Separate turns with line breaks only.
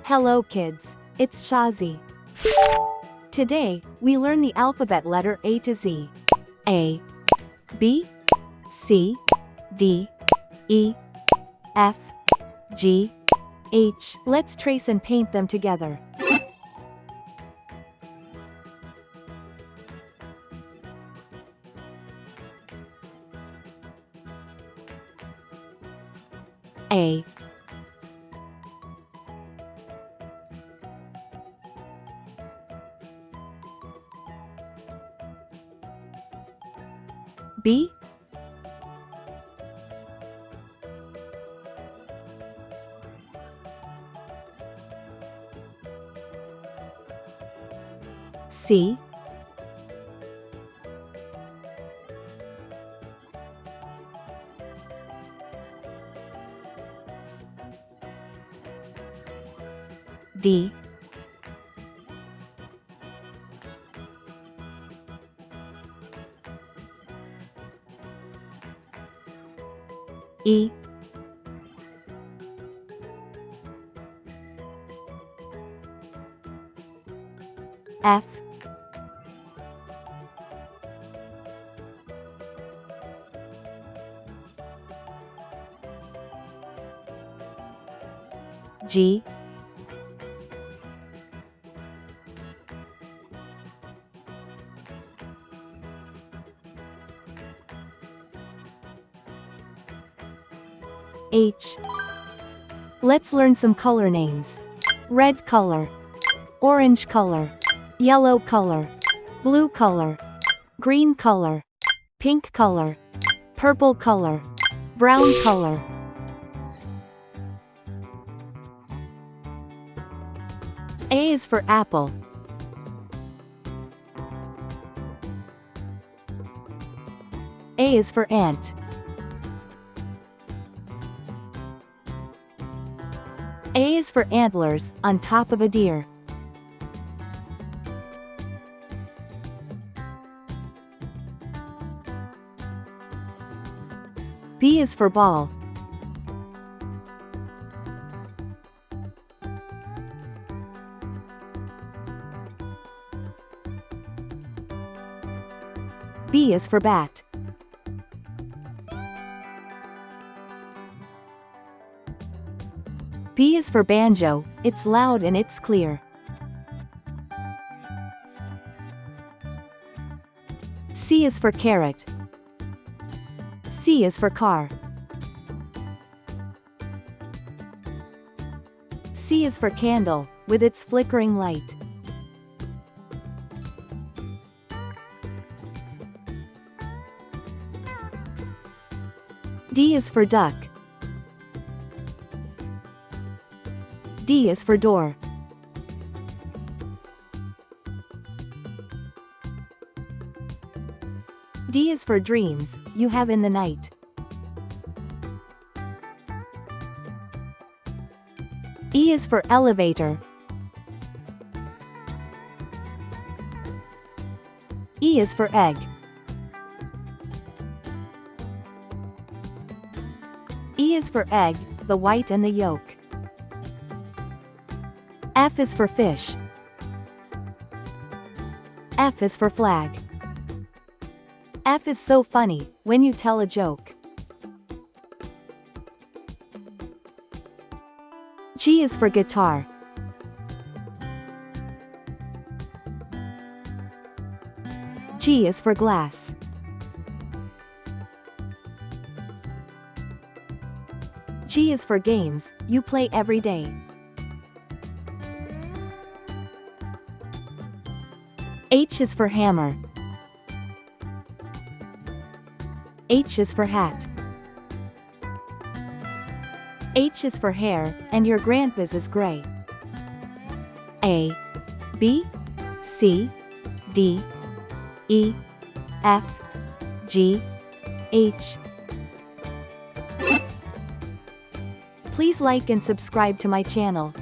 Hello kids, it's Shazi. Today, we learn the alphabet letter A to Z. A, B, C, D, E, F, G, H. Let's trace and paint them together. A, B, C, D, E, F, G, H. Let's learn some color names. Red color, orange color, yellow color, blue color, green color, pink color, purple color, brown color. A is for apple. A is for ant. A is for antlers, on top of a deer. B is for ball. B is for bat. B is for banjo, it's loud and it's clear. C is for carrot. C is for car. C is for candle, with its flickering light. D is for duck. D is for door. D is for dreams, you have in the night. E is for elevator. E is for egg. E is for egg, the white and the yolk. F is for fish. F is for flag. F is so funny, when you tell a joke. G is for guitar. G is for glass. G is for games, you play every day. H is for hammer. H is for hat. H is for hair, and your grandpa's is gray. A, B, C, D, E, F, G, H. Please like and subscribe to my channel.